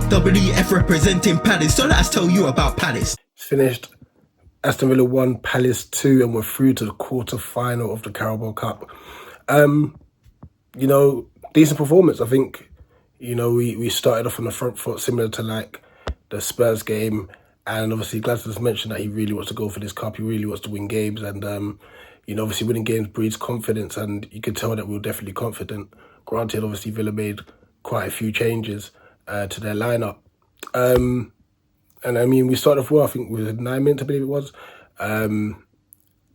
WF representing Palace, so let's tell you about Palace. It's finished. Aston Villa 1, Palace 2, and we're through to the quarter-final of the Carabao Cup. Decent performance. I think, we started off on the front foot, similar to like the Spurs game. And obviously, Gladstone's mentioned that he really wants to go for this cup. He really wants to win games. And, obviously winning games breeds confidence. And you could tell that we were definitely confident. Granted, obviously, Villa made quite a few changes to their lineup. And I mean, we started off well. I think it was 9 minutes, I believe it was.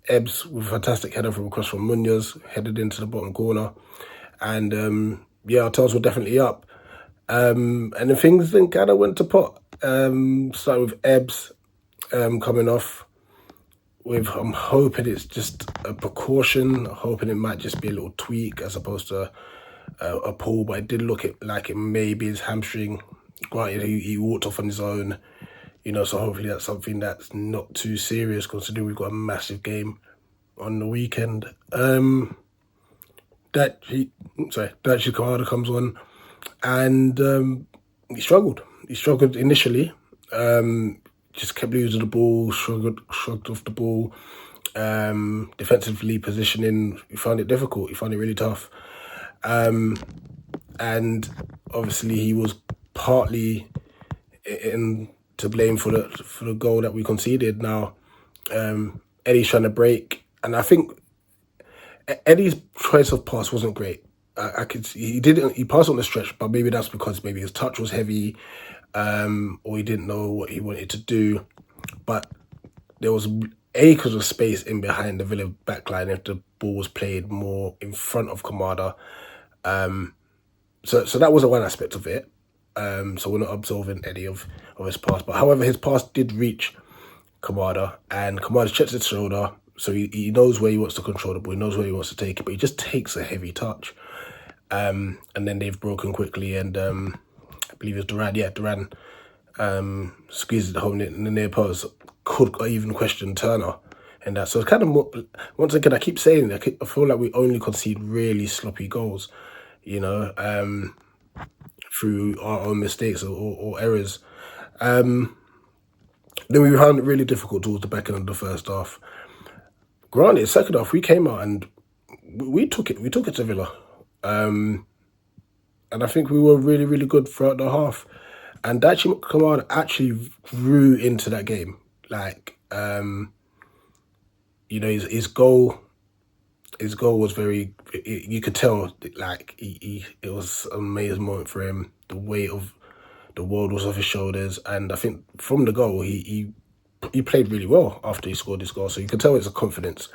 Ebbs with a fantastic header from across from Munoz, headed into the bottom corner. And our toes were definitely up. And then things then kind of went to pot. Starting with Ebbs coming off. I'm hoping it's just a precaution. I'm hoping it might just be a little tweak as opposed to a pull. But it did look like it may be his hamstring. Granted, he walked off on his own. So hopefully that's something that's not too serious, considering we've got a massive game on the weekend. Dachi Kamada comes on, and he struggled. He struggled initially. Just kept losing the ball, shrugged off the ball. Defensively positioning, he found it difficult. He found it really tough. And obviously he was partly to blame for the goal that we conceded. Now, Eddie's trying to break, and I think Eddie's choice of pass wasn't great. He passed on the stretch, but maybe that's because maybe his touch was heavy, or he didn't know what he wanted to do. But there was acres of space in behind the Villa backline if the ball was played more in front of Kamada. So that was one aspect of it. So we're not absolving Eddie of his pass. But however, his pass did reach Kamada, and Kamada checks his shoulder, so he knows where he wants to control the ball, he knows where he wants to take it, but he just takes a heavy touch. And then they've broken quickly, and I believe it's Duran. Yeah, Duran squeezes it home in the near post. Could even question Turner and that. So it's kind of more, once again, I keep saying it, I feel like we only concede really sloppy goals, through our own mistakes or errors. Then we found it really difficult towards the back end of the first half. Granted, second half, we came out and we took it. We took it to Villa. And I think we were really, really good throughout the half. And Dachi Kamada actually grew into that game. Like, his goal was very, you could tell, like, it was an amazing moment for him. The weight of the world was off his shoulders. And I think from the goal, he played really well after he scored his goal. So you can tell it's a confidence,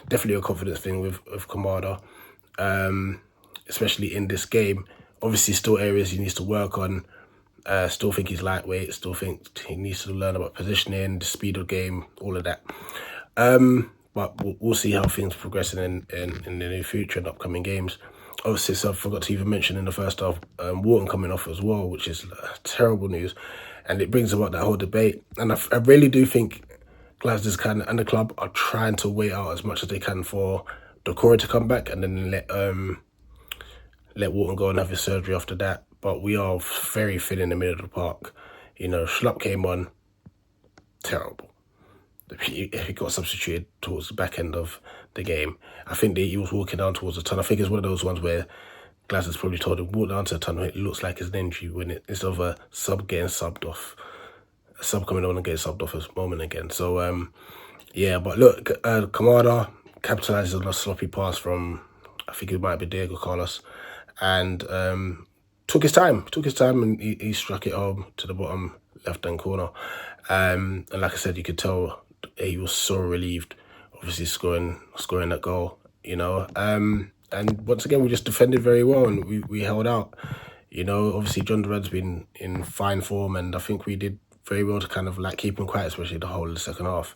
definitely a confidence thing with Kamada, especially in this game. Obviously, still areas he needs to work on. Still think he's lightweight. Still think he needs to learn about positioning, the speed of game, all of that. But we'll see how things progressing in the near future and upcoming games. Obviously, so I forgot to even mention in the first half, Wharton coming off as well, which is terrible news. And it brings about that whole debate. And I really do think Glasgow's and the club are trying to wait out as much as they can for Decore to come back and then let Wharton go and have his surgery after that. But we are very thin in the middle of the park. Schlupp came on, terrible. He got substituted towards the back end of the game. I think that he was walking down towards the tunnel. I think it's one of those ones where Glasgow's probably told him, walk down to the tunnel, it looks like it's an injury when instead of a sub getting subbed off, a sub coming on and getting subbed off at this moment again. So, but look, Kamada capitalizes on a sloppy pass from, I think it might be Diego Carlos, and took his time and he struck it home to the bottom left-hand corner. And like I said, you could tell he was so relieved, obviously scoring that goal, and once again, we just defended very well and we held out. Obviously John Duran's been in fine form, and I think we did very well to kind of like keep him quiet, especially the whole of the second half.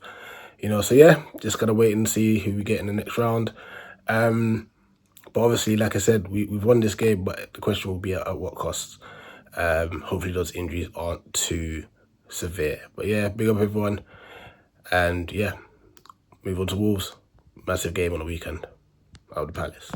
So yeah, just gotta wait and see who we get in the next round. But obviously, like I said, we've won this game, but the question will be at what cost. Hopefully those injuries aren't too severe. But yeah, big up everyone. And yeah, move on to Wolves. Massive game on the weekend out of the Palace.